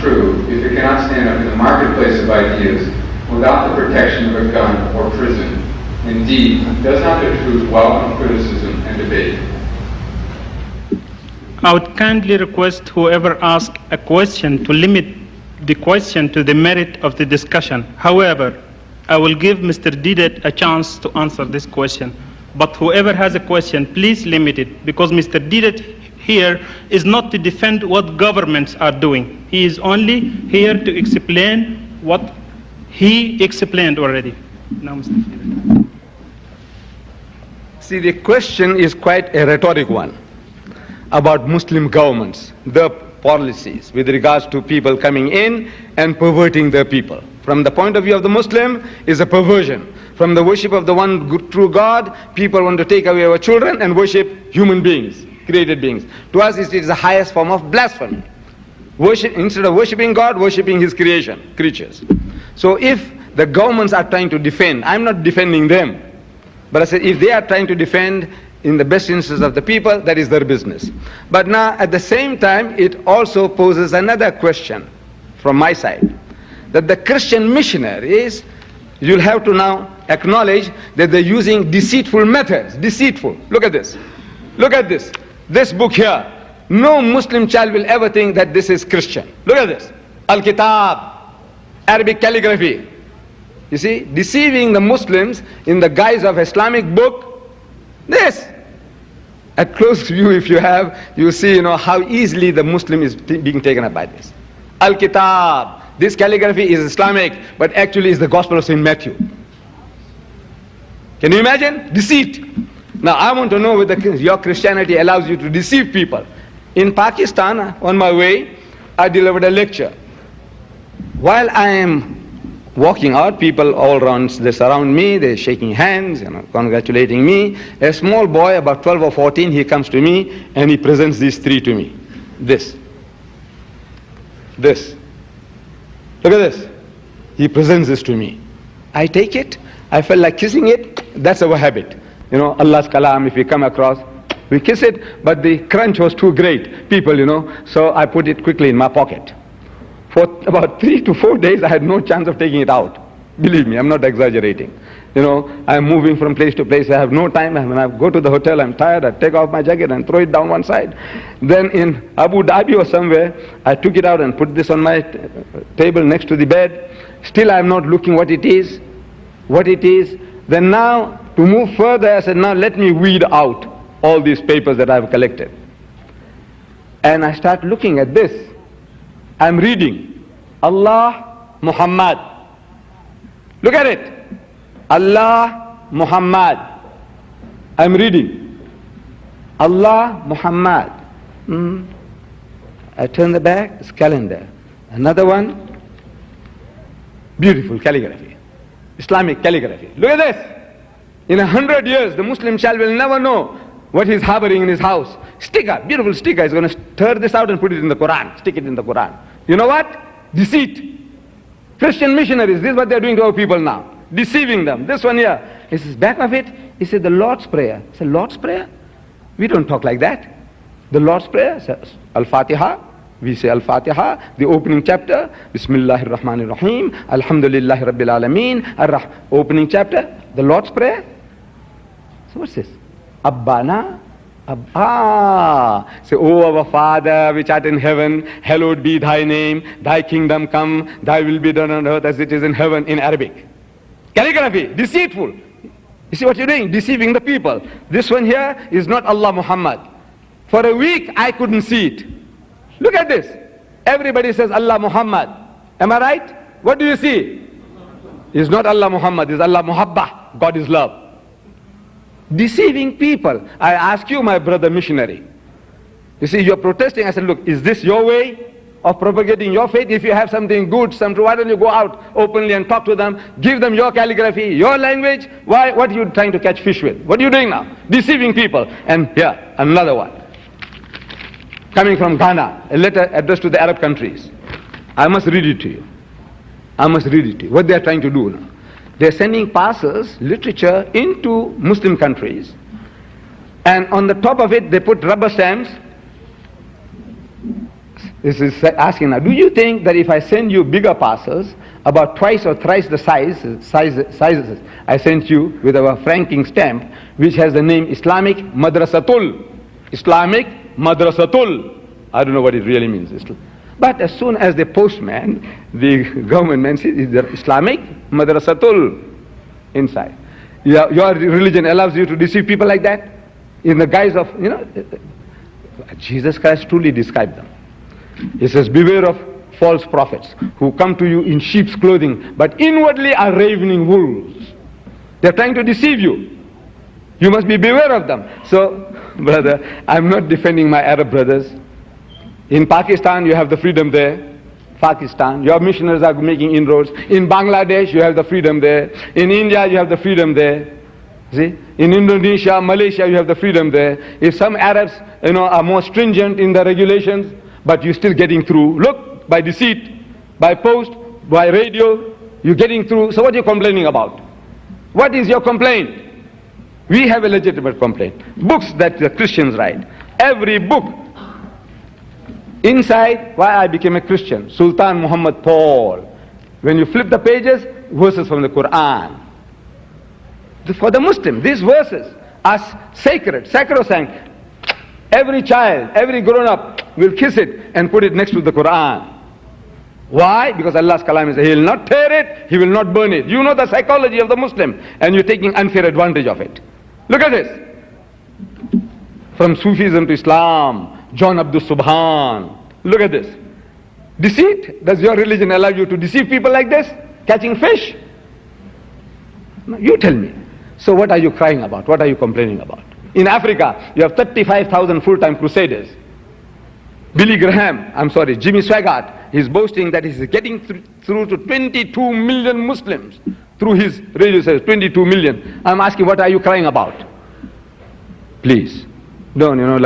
true if it cannot stand up in the marketplace of ideas without the protection of a gun or prison? Indeed, does not the truth welcome criticism and debate? I would kindly request whoever asks a question to limit the question to the merit of the discussion. However, I will give Mr. Deedat a chance to answer this question. But whoever has a question, please limit it, because Mr. Deedat here is not to defend what governments are doing. He is only here to explain what he explained already. Now, Mr. Deedat. See, the question is quite a rhetoric one about Muslim governments, their policies with regards to people coming in and perverting their people. From the point of view of the Muslim, is a perversion. From the worship of the one true God, people want to take away our children and worship human beings, created beings. To us, it is the highest form of blasphemy. Instead of worshipping God, worshipping his creatures. So if the governments are trying to defend, I'm not defending them, but I said if they are trying to defend in the best interest of the people, that is their business. But now, at the same time, it also poses another question from my side, that the Christian missionaries, you'll have to now acknowledge that they're using deceitful methods. Deceitful. Look at this. Look at this. This book here. No Muslim child will ever think that this is Christian. Look at this. Al-Kitab, Arabic calligraphy. You see, deceiving the Muslims in the guise of Islamic book. This. At close view, if you have, you see, how easily the Muslim is being taken up by this. Al-Kitab. This calligraphy is Islamic, but actually is the Gospel of St. Matthew. Can you imagine? Deceit. Now, I want to know whether your Christianity allows you to deceive people. In Pakistan, on my way, I delivered a lecture. While I am walking out, people all around, they surround me, they're shaking hands, congratulating me. A small boy, about 12 or 14, he comes to me and he presents these three to me. This. Look at this. He presents this to me. I take it. I felt like kissing it. That's our habit. Allah's kalam, if we come across, we kiss it, but the crunch was too great, people, so I put it quickly in my pocket. For about 3 to 4 days, I had no chance of taking it out. Believe me, I'm not exaggerating. I'm moving from place to place. I have no time. When I go to the hotel, I'm tired. I take off my jacket and throw it down one side. Then in Abu Dhabi or somewhere, I took it out and put this on my table next to the bed. Still, I'm not looking what it is. Then now, to move further, I said, now let me weed out all these papers that I've collected. And I start looking at this. I'm reading Allah, Muhammad. Look at it. Allah, Muhammad. I'm reading Allah, Muhammad. I turn the back, it's calendar. Another one, beautiful calligraphy, Islamic calligraphy. Look at this. In 100 years, the Muslim child will never know what he's harboring in his house. Sticker, beautiful sticker. He's going to tear this out and put it in the Quran, stick it in the Quran. You know what? Deceit. Christian missionaries, this is what they're doing to our people now. Deceiving them. This one here, he says, back of it, he said the Lord's Prayer. I said, Lord's Prayer? We don't talk like that. The Lord's Prayer, Al-Fatiha. We say Al-Fatiha, the opening chapter, Bismillahir Rahmanir Rahim, Alhamdulillahi Rabbil Alameen, opening chapter, the Lord's Prayer. So what's this? Abbana. Say, O our Father which art in heaven, hallowed be thy name, thy kingdom come, thy will be done on earth as it is in heaven, in Arabic. Calligraphy, deceitful. You see what you're doing? Deceiving the people. This one here is not Allah Muhammad. For a week I couldn't see it. Look at this. Everybody says Allah Muhammad. Am I right? What do you see? It's not Allah Muhammad, it's Allah Muhabba. God is love. Deceiving people. I ask you, my brother missionary. You see, you're protesting. I said, look, is this your way of propagating your faith? If you have something good, why don't you go out openly and talk to them? Give them your calligraphy, your language. Why? What are you trying to catch fish with? What are you doing now? Deceiving people. And here, another one. Coming from Ghana, a letter addressed to the Arab countries. I must read it to you. What they are trying to do now. They're sending parcels, literature into Muslim countries, and on the top of it they put rubber stamps. This is asking now, do you think that if I send you bigger parcels, about twice or thrice the sizes I sent you with our franking stamp, which has the name Islamic Madrasatul. Islamic Madrasatul. I don't know what it really means. But as soon as the postman, the government man says, is there Islamic Madrasatul inside. Your religion allows you to deceive people like that? In the guise of, Jesus Christ truly described them. He says, beware of false prophets who come to you in sheep's clothing, but inwardly are ravening wolves. They're trying to deceive you. You must be beware of them. So, brother, I'm not defending my Arab brothers. In Pakistan, you have the freedom there. Pakistan, your missionaries are making inroads. In Bangladesh, you have the freedom there. In India, you have the freedom there. See? In Indonesia, Malaysia, you have the freedom there. If some Arabs, are more stringent in the regulations, but you're still getting through. Look, by deceit, by post, by radio, you're getting through. So what are you complaining about? What is your complaint? We have a legitimate complaint. Books that the Christians write. Every book. Inside, why I became a Christian. Sultan Muhammad Paul. When you flip the pages, verses from the Quran. For the Muslim, these verses are sacred, sacrosanct. Every child, every grown-up will kiss it and put it next to the Quran. Why? Because Allah's kalam is, He will not tear it, He will not burn it. You know the psychology of the Muslim, and you're taking unfair advantage of it. Look at this. From Sufism to Islam, John Abdul Subhan. Look at this. Deceit? Does your religion allow you to deceive people like this? Catching fish? No, you tell me. So what are you crying about? What are you complaining about? In Africa, you have 35,000 full-time crusaders. Jimmy Swaggart, he's boasting that he's getting through to 22 million Muslims through his radio service, 22 million. I'm asking, what are you crying about? Please, don't,